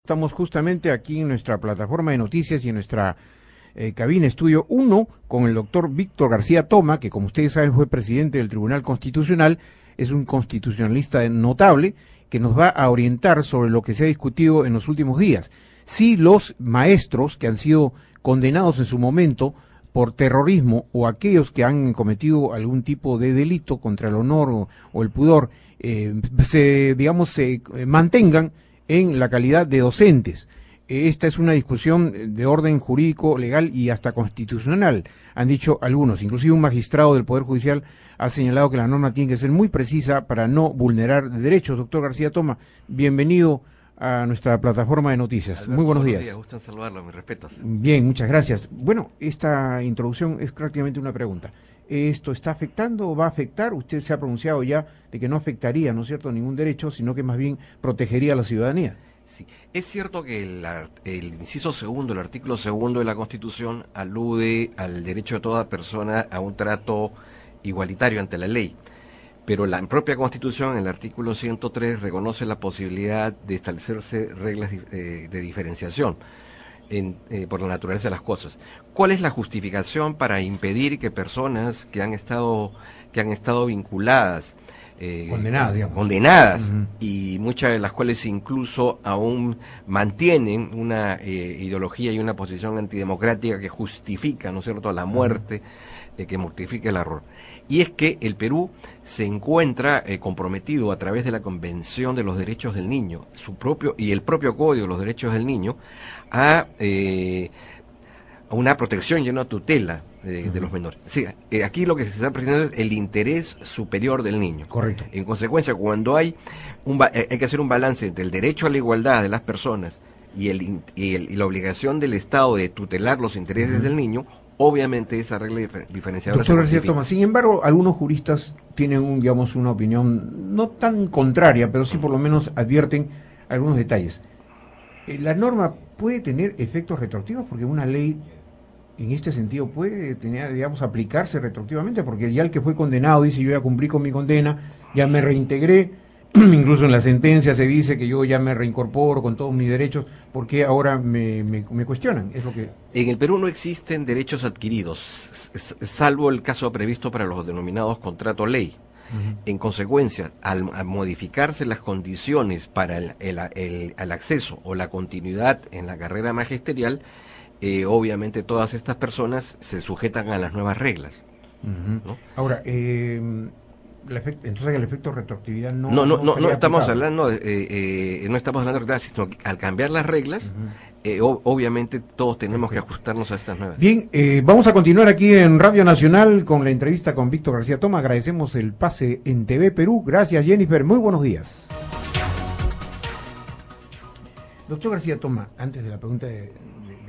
Estamos justamente aquí en nuestra plataforma de noticias y en nuestra cabina Estudio 1 con el doctor Víctor García Toma, que como ustedes saben fue presidente del Tribunal Constitucional, es un constitucionalista notable que nos va a orientar sobre lo que se ha discutido en los últimos días. Si los maestros que han sido condenados en su momento por terrorismo o aquellos que han cometido algún tipo de delito contra el honor o el pudor se mantengan en la calidad de docentes. Esta es una discusión de orden jurídico, legal y hasta constitucional, han dicho algunos. Inclusive un magistrado del Poder Judicial ha señalado que la norma tiene que ser muy precisa para no vulnerar derechos. Doctor García Toma, bienvenido a nuestra plataforma de noticias. Alberto, muy buenos días. Gusto en saludarlo, mis respetos. Bien, muchas gracias. Bueno, esta introducción es prácticamente una pregunta. ¿Esto está afectando o va a afectar? Usted se ha pronunciado ya de que no afectaría, ¿no es cierto?, ningún derecho, sino que más bien protegería a la ciudadanía. Sí, es cierto que el inciso segundo, el artículo segundo de la Constitución alude al derecho de toda persona a un trato igualitario ante la ley, pero la propia Constitución, en el artículo 103, reconoce la posibilidad de establecerse reglas de diferenciación por la naturaleza de las cosas. ¿Cuál es la justificación para impedir que personas que han estado vinculadas, condenadas, y muchas de las cuales incluso aún mantienen una ideología y una posición antidemocrática que justifica, ¿no es cierto?, la muerte, que mortifica el error? Y es que el Perú se encuentra comprometido a través de la Convención de los Derechos del Niño, el propio Código de los Derechos del Niño, a una protección y una tutela de los menores. Sí, aquí lo que se está presentando es el interés superior del niño. Correcto. En consecuencia, cuando hay que hacer un balance entre el derecho a la igualdad de las personas y la obligación del Estado de tutelar los intereses del niño, obviamente esa regla diferenciadora. Doctor García Toma, sin embargo, algunos juristas tienen una opinión no tan contraria, pero sí por lo menos advierten algunos detalles. La norma puede tener efectos retroactivos porque una ley en este sentido puede aplicarse retroactivamente, porque ya el que fue condenado dice: yo ya cumplí con mi condena, ya me reintegré, incluso en la sentencia se dice que yo ya me reincorporo con todos mis derechos, ¿por qué ahora me cuestionan? Es lo que... En el Perú no existen derechos adquiridos, salvo el caso previsto para los denominados contrato ley. En consecuencia, al modificarse las condiciones para el acceso o la continuidad en la carrera magisterial, obviamente todas estas personas se sujetan a las nuevas reglas. ¿No? Ahora, entonces el efecto retroactividad no estamos hablando de retroactividad, sino que al cambiar las reglas, obviamente todos tenemos que ajustarnos a estas nuevas. Bien, vamos a continuar aquí en Radio Nacional con la entrevista con Víctor García Toma. Agradecemos el pase en TV Perú. Gracias, Jennifer. Muy buenos días. Doctor García Toma, antes de la pregunta de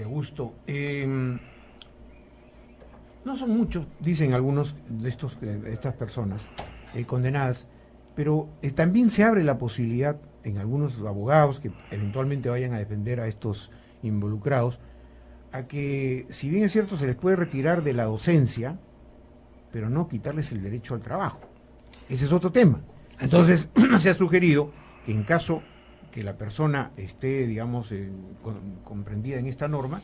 Augusto, no son muchos, dicen algunos de estas personas condenadas, pero también se abre la posibilidad en algunos abogados que eventualmente vayan a defender a estos involucrados, a que, si bien es cierto, se les puede retirar de la docencia, pero no quitarles el derecho al trabajo. Ese es otro tema. Entonces, se ha sugerido que en caso que la persona esté, comprendida en esta norma,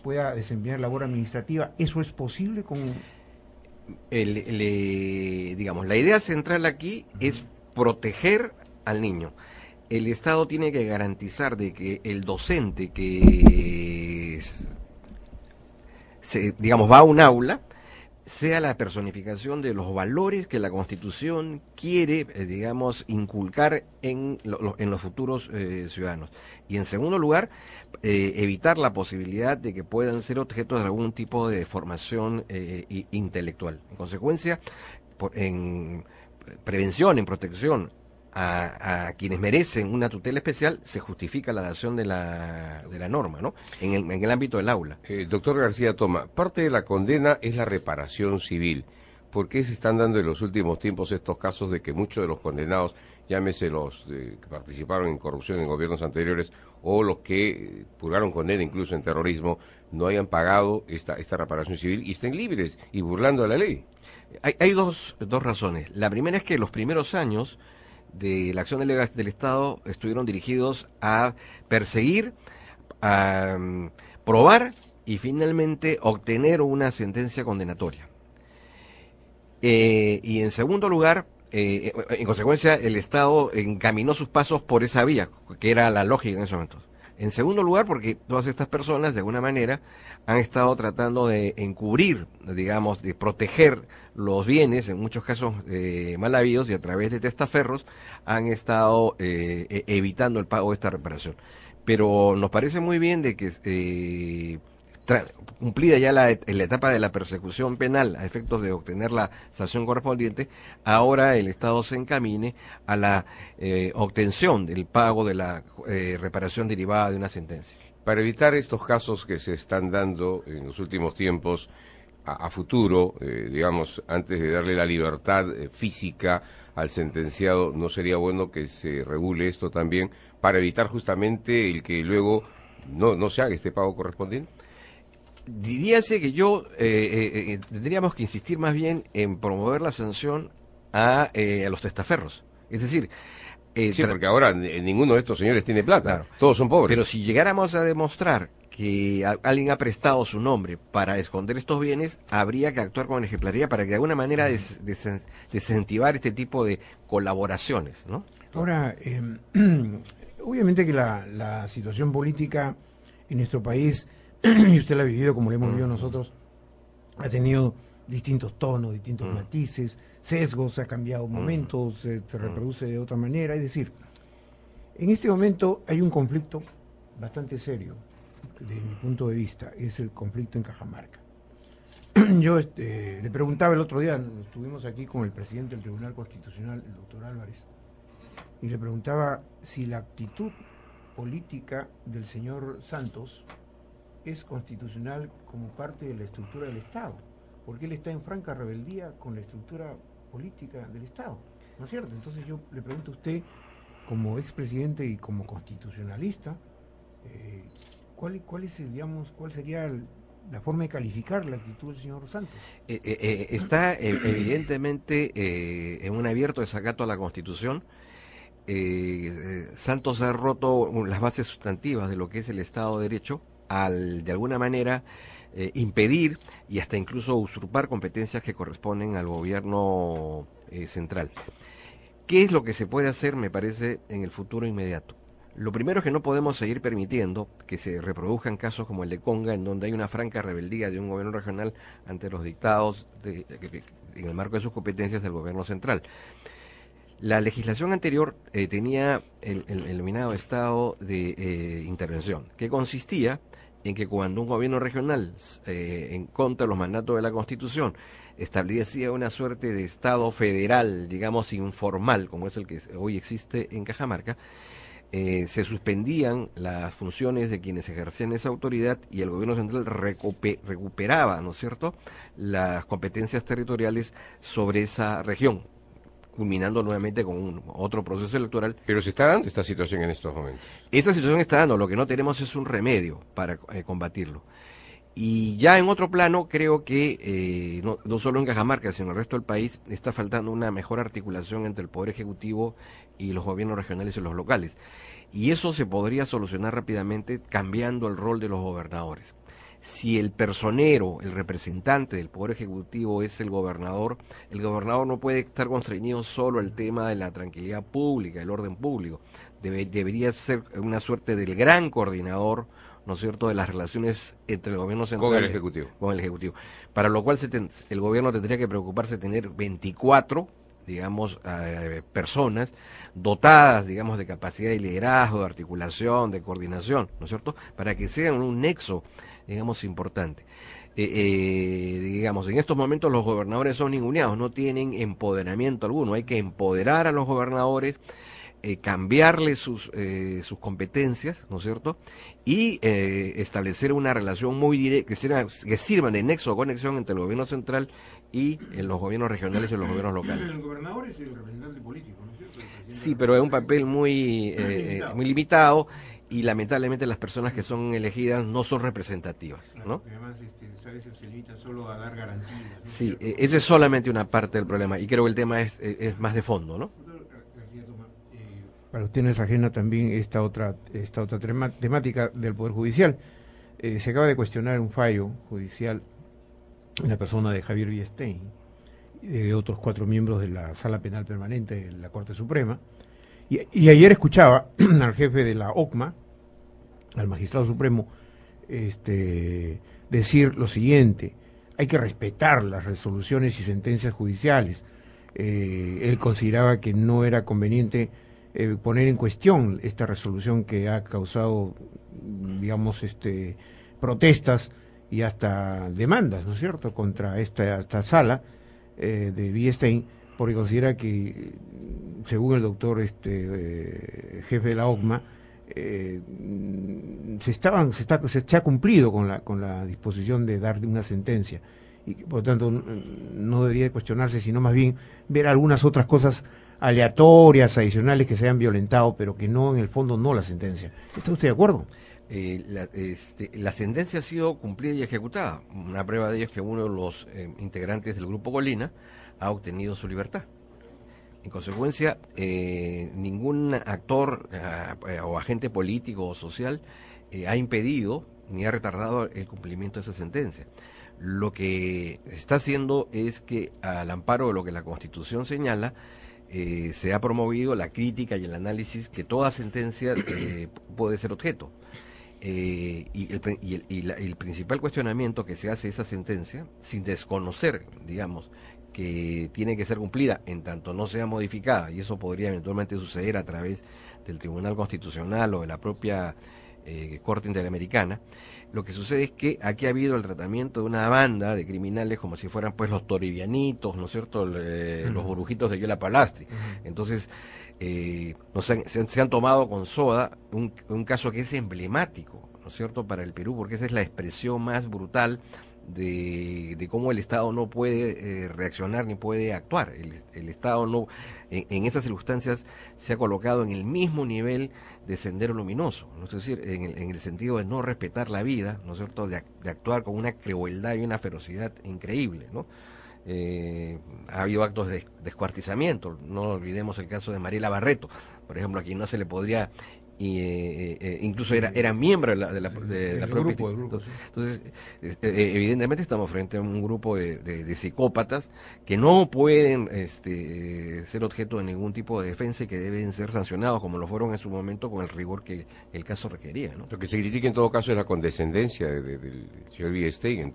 pueda desempeñar labor administrativa. ¿Eso es posible con...? La idea central aquí es proteger al niño. El Estado tiene que garantizar de que el docente que va a un aula sea la personificación de los valores que la Constitución quiere, inculcar en los futuros ciudadanos. Y en segundo lugar, evitar la posibilidad de que puedan ser objeto de algún tipo de formación intelectual. En consecuencia, en prevención, en protección a quienes merecen una tutela especial, se justifica la dación de la norma, ¿no?, en el ámbito del aula. Doctor García Toma, parte de la condena es la reparación civil. ¿Por qué se están dando en los últimos tiempos estos casos de que muchos de los condenados, llámese los que participaron en corrupción en gobiernos anteriores o los que purgaron condena incluso en terrorismo, no hayan pagado esta reparación civil y estén libres y burlando a la ley? Hay dos razones. La primera es que los primeros años de la acción del Estado estuvieron dirigidos a perseguir, a probar y finalmente obtener una sentencia condenatoria. Y en segundo lugar, en consecuencia, el Estado encaminó sus pasos por esa vía, que era la lógica en esos momentos. En segundo lugar, porque todas estas personas, de alguna manera, han estado tratando de encubrir, digamos, de proteger los bienes, en muchos casos mal habidos, y a través de testaferros han estado evitando el pago de esta reparación. Pero nos parece muy bien de que cumplida ya la etapa de la persecución penal a efectos de obtener la sanción correspondiente, ahora el Estado se encamine a la obtención del pago de la reparación derivada de una sentencia. Para evitar estos casos que se están dando en los últimos tiempos, a futuro, digamos, antes de darle la libertad física al sentenciado, ¿no sería bueno que se regule esto también para evitar justamente el que luego no se haga este pago correspondiente? Diríase que tendríamos que insistir más bien en promover la sanción a los testaferros. Es decir, sí, porque ahora ninguno de estos señores tiene plata, claro, todos son pobres. Pero si llegáramos a demostrar que alguien ha prestado su nombre para esconder estos bienes, habría que actuar con ejemplaridad para que de alguna manera desincentivar este tipo de colaboraciones, ¿no? Ahora, obviamente que la situación política en nuestro país, y usted la ha vivido como la hemos vivido nosotros, ha tenido distintos tonos, distintos matices, sesgos, ha cambiado momentos, se reproduce de otra manera. Es decir, en este momento hay un conflicto bastante serio, desde mi punto de vista, es el conflicto en Cajamarca. Yo le preguntaba el otro día, estuvimos aquí con el presidente del Tribunal Constitucional, el doctor Álvarez, y le preguntaba si la actitud política del señor Santos es constitucional como parte de la estructura del Estado, porque él está en franca rebeldía con la estructura política del Estado, ¿no es cierto? Entonces yo le pregunto a usted, como expresidente y como constitucionalista, ¿cuál sería la forma de calificar la actitud del señor Santos? Está evidentemente en un abierto desacato a la Constitución. Santos ha roto las bases sustantivas de lo que es el Estado de Derecho al, de alguna manera, impedir y hasta incluso usurpar competencias que corresponden al gobierno central. ¿Qué es lo que se puede hacer, me parece, en el futuro inmediato? Lo primero es que no podemos seguir permitiendo que se reproduzcan casos como el de Conga, en donde hay una franca rebeldía de un gobierno regional ante los dictados en el marco de sus competencias del gobierno central. La legislación anterior tenía el denominado estado de intervención, que consistía en que cuando un gobierno regional, en contra de los mandatos de la Constitución, establecía una suerte de estado federal, digamos informal, como es el que hoy existe en Cajamarca, se suspendían las funciones de quienes ejercían esa autoridad y el gobierno central recuperaba, ¿no es cierto?, las competencias territoriales sobre esa región, culminando nuevamente con otro proceso electoral. Pero se está dando esta situación en estos momentos. Esa situación está dando, lo que no tenemos es un remedio para combatirlo. Y ya en otro plano, creo que no solo en Cajamarca, sino en el resto del país, está faltando una mejor articulación entre el Poder Ejecutivo y los gobiernos regionales y los locales. Y eso se podría solucionar rápidamente cambiando el rol de los gobernadores. Si el personero, el representante del Poder Ejecutivo es el gobernador no puede estar constreñido solo al tema de la tranquilidad pública, el orden público. Debería ser una suerte del gran coordinador, ¿no es cierto?, de las relaciones entre el gobierno central con el Ejecutivo. Para lo cual el gobierno tendría que preocuparse de tener 24, digamos, personas dotadas, digamos, de capacidad de liderazgo, de articulación, de coordinación, ¿no es cierto?, para que sean un nexo, digamos, importante. Digamos, en estos momentos los gobernadores son ninguneados, no tienen empoderamiento alguno, hay que empoderar a los gobernadores, cambiarle sus competencias, ¿no es cierto?, y establecer una relación muy directa, que sirvan de nexo o conexión entre el gobierno central y los gobiernos regionales y los gobiernos locales. El gobernador es el representante político, ¿no es cierto? Sí, pero es un papel muy limitado, y lamentablemente las personas que son elegidas no son representativas, ¿no? Además, a veces se limita solo a dar garantías, ¿no? Sí, esa es solamente una parte del problema, y creo que el tema es más de fondo, ¿no? Doctor García Tomás, para usted no es ajena también esta otra temática del Poder Judicial. Se acaba de cuestionar un fallo judicial en la persona de Javier Villestein y de otros 4 miembros de la Sala Penal Permanente de la Corte Suprema. Y ayer escuchaba al jefe de la OCMA, al magistrado supremo, decir lo siguiente: hay que respetar las resoluciones y sentencias judiciales. Él consideraba que no era conveniente poner en cuestión esta resolución que ha causado, digamos, protestas y hasta demandas, ¿no es cierto?, contra esta sala de Villestein, porque considera que, según el doctor jefe de la OCMA, se ha cumplido con la disposición de dar una sentencia, y que, por lo tanto, no debería cuestionarse, sino más bien ver algunas otras cosas aleatorias, adicionales, que se hayan violentado, pero que no, en el fondo, no la sentencia. ¿Está usted de acuerdo? La sentencia ha sido cumplida y ejecutada. Una prueba de ello es que uno de los integrantes del Grupo Colina ha obtenido su libertad. En consecuencia, ningún actor o agente político o social ha impedido ni ha retardado el cumplimiento de esa sentencia. Lo que se está haciendo es que, al amparo de lo que la Constitución señala, se ha promovido la crítica y el análisis que toda sentencia puede ser objeto. El principal cuestionamiento que se hace a esa sentencia, sin desconocer, digamos, que tiene que ser cumplida en tanto no sea modificada, y eso podría eventualmente suceder a través del Tribunal Constitucional o de la propia Corte Interamericana. Lo que sucede es que aquí ha habido el tratamiento de una banda de criminales como si fueran pues los toribianitos, ¿no es cierto?, los burujitos de Yola Palastri. Entonces, se han tomado con soda un caso que es emblemático, ¿no es cierto?, para el Perú, porque esa es la expresión más brutal de cómo el Estado no puede reaccionar ni puede actuar. El Estado no, en esas circunstancias, se ha colocado en el mismo nivel de sendero luminoso, ¿no? Es decir, en el sentido de no respetar la vida, ¿no es cierto?, de actuar con una crueldad y una ferocidad increíble, ¿no? Ha habido actos de descuartizamiento. No olvidemos el caso de Mariela Barreto, por ejemplo, a quien no se le podría incluso era miembro de la propia grupo, sí. Entonces, evidentemente estamos frente a un grupo de psicópatas que no pueden ser objeto de ningún tipo de defensa y que deben ser sancionados, como lo fueron en su momento, con el rigor que el caso requería, ¿no? Lo que se critica en todo caso es la condescendencia del señor Villestein,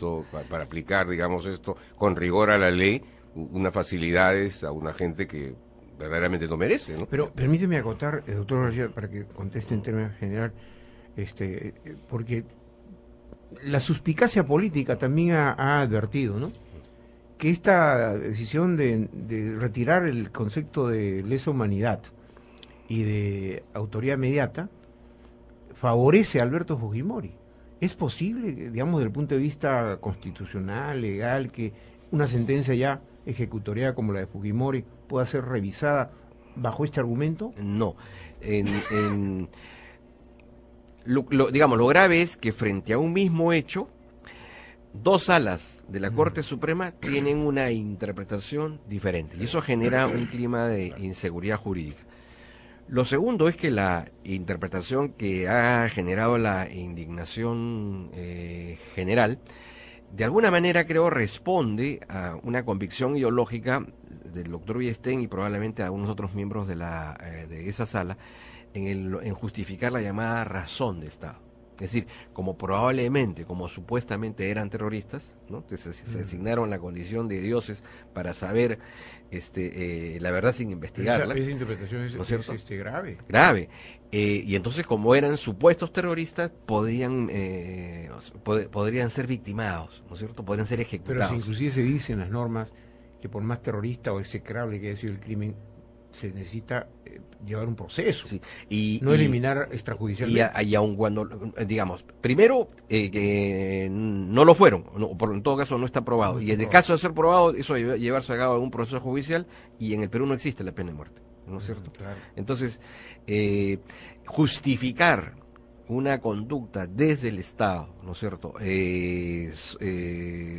para aplicar, digamos, esto con rigor a la ley, unas facilidades a una gente que verdaderamente no merece, ¿no? Pero permíteme acotar, doctor García, para que conteste en términos general, porque la suspicacia política también ha advertido, ¿no?, que esta decisión de retirar el concepto de lesa humanidad y de autoridad inmediata favorece a Alberto Fujimori. ¿Es posible, digamos, desde el punto de vista constitucional, legal, que una sentencia ya ejecutoriada como la de Fujimori pueda ser revisada bajo este argumento? No. Digamos, lo grave es que frente a un mismo hecho, dos salas de la Corte Suprema tienen una interpretación diferente, y eso genera un clima de inseguridad jurídica. Lo segundo es que la interpretación que ha generado la indignación general, de alguna manera, creo, responde a una convicción ideológica del doctor Villestein y probablemente a algunos otros miembros de esa sala en justificar la llamada razón de Estado. Es decir, como supuestamente eran terroristas, ¿no?, se asignaron la condición de dioses para saber la verdad sin investigarla. Esa interpretación es, ¿no es cierto?, grave. Grave. Y entonces, como eran supuestos terroristas, podrían ser victimados, ¿no es cierto?, podrían ser ejecutados. Pero si inclusive se dice en las normas que por más terrorista o execrable que haya sido el crimen, se necesita llevar un proceso, sí, no eliminar extrajudicialmente. Y aun cuando, digamos, primero, que no lo fueron, en todo caso no está probado, y en el caso de ser probado, eso debe llevarse a cabo en un proceso judicial, y en el Perú no existe la pena de muerte, ¿no es cierto? Claro. Entonces, justificar una conducta desde el Estado, ¿no es cierto?,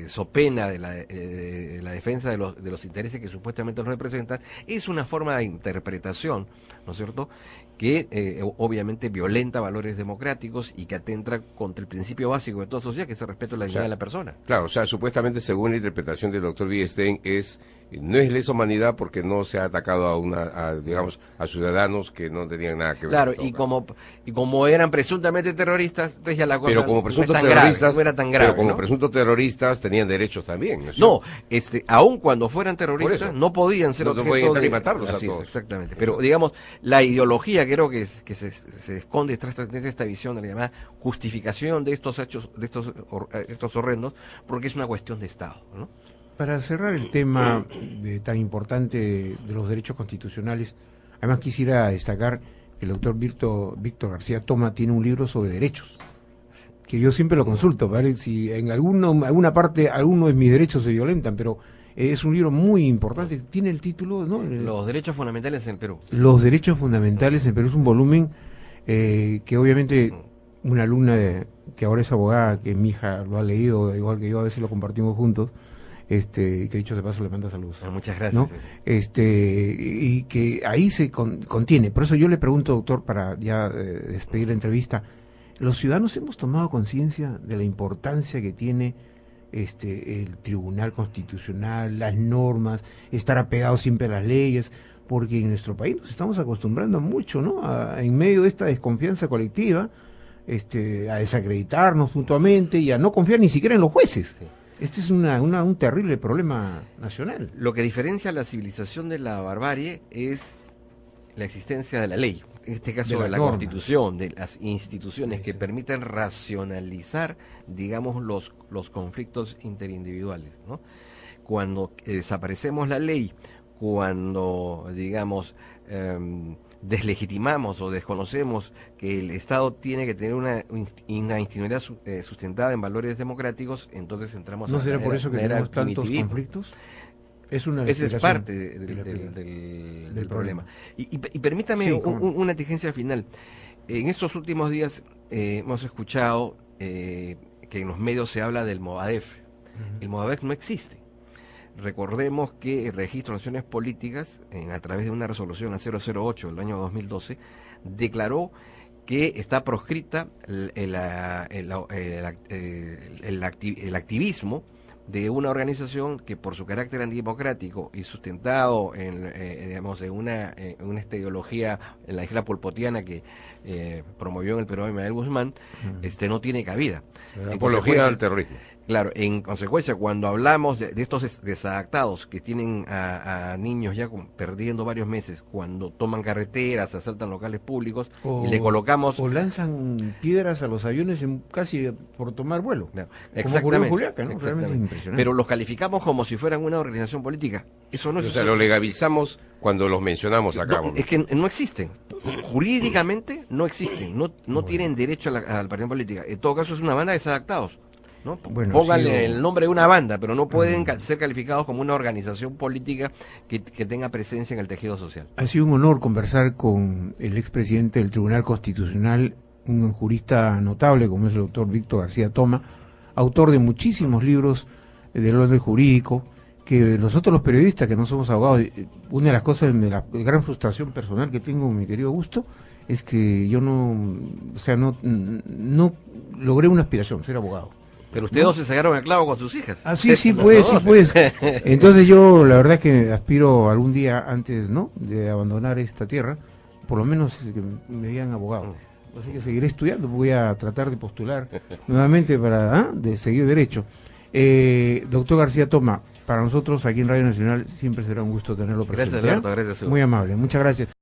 so pena de la defensa de los intereses que supuestamente los representan, es una forma de interpretación, ¿no es cierto?, que obviamente violenta valores democráticos y que atenta contra el principio básico de toda sociedad, que es el respeto a la dignidad de la persona. Claro, o sea, supuestamente, según la interpretación del doctor Villestein, no es lesa humanidad porque no se ha atacado a ciudadanos que no tenían nada que ver. Claro, y como eran presuntamente terroristas, entonces ya la cosa pero como presuntos terroristas, no era tan grave, pero como presuntos terroristas tenían derechos también. No, aun cuando fueran terroristas, no podían ser objeto podían entrar y matarlos a todos. Exactamente. Pero digamos, la ideología creo que se esconde tras de esta visión de la llamada justificación de estos hechos, de estos horrendos, porque es una cuestión de Estado, ¿no? Para cerrar el tema tan importante de los derechos constitucionales, además quisiera destacar que el doctor Víctor García Toma tiene un libro sobre derechos, que yo siempre lo consulto, para ver si en alguna parte algunos de mis derechos se violentan, pero es un libro muy importante, tiene el título, ¿no? Los derechos fundamentales en Perú. Los derechos fundamentales en Perú, es un volumen que obviamente una alumna que ahora es abogada, que mi hija lo ha leído, igual que yo, a veces lo compartimos juntos, que dicho de paso le manda saludos. Muchas gracias. ¿No? Y que ahí se contiene. Por eso yo le pregunto, doctor, para ya despedir la entrevista, ¿los ciudadanos hemos tomado conciencia de la importancia que tiene el Tribunal Constitucional, las normas, estar apegados siempre a las leyes? Porque en nuestro país nos estamos acostumbrando mucho, ¿no? En medio de esta desconfianza colectiva, a desacreditarnos mutuamente y a no confiar ni siquiera en los jueces. Sí. Este es un terrible problema nacional. Lo que diferencia a la civilización de la barbarie es la existencia de la ley, en este caso de la Constitución, de las instituciones que permiten racionalizar, digamos, los conflictos interindividuales, ¿no? Cuando desaparecemos la ley, cuando, digamos, deslegitimamos o desconocemos que el Estado tiene que tener una institucionalidad sustentada en valores democráticos, entonces entramos ¿No será por eso que tenemos tantos conflictos? Esa es parte del problema. Y permítame una exigencia final. En estos últimos días hemos escuchado que en los medios se habla del Movadef. El Movadef no existe. Recordemos que el Registro de Naciones Políticas, a través de una resolución a 008 del año 2012, declaró que está proscrita el activismo de una organización que por su carácter antidemocrático y sustentado en una ideología, en la isla polpotiana que promovió en el Perú Ismael Guzmán, no tiene cabida. Apología al terrorismo. Claro, en consecuencia, cuando hablamos de estos desadaptados que tienen a niños ya perdiendo varios meses, cuando toman carreteras, asaltan locales públicos y le colocamos... O lanzan piedras a los aviones casi por tomar vuelo. No, como en Juliaca, ¿no? Realmente es impresionante. Pero los calificamos como si fueran una organización política. Eso no es... O sea, lo legalizamos cuando los mencionamos acá. No, es que no existen. Jurídicamente no existen. No tienen derecho a la participación política. En todo caso es una banda de desadaptados, ¿no? Bueno, pónganle el nombre de una banda, pero no pueden ser calificados como una organización política que tenga presencia en el tejido social. Ha sido un honor conversar con el expresidente del Tribunal Constitucional, un jurista notable como es el doctor Víctor García Toma, autor de muchísimos libros del orden jurídico, que nosotros los periodistas que no somos abogados, una de las cosas de la gran frustración personal que tengo, mi querido Augusto, es que yo no logré una aspiración, ser abogado. Pero ustedes dos se sacaron el clavo con sus hijas. Ah, sí, pues. Entonces yo la verdad es que aspiro algún día antes, ¿no?, de abandonar esta tierra, por lo menos que me digan abogado. Así que seguiré estudiando, voy a tratar de postular nuevamente de seguir derecho. Doctor García Toma, para nosotros aquí en Radio Nacional siempre será un gusto tenerlo presente. Gracias, Alberto, gracias. Muy amable, muchas gracias.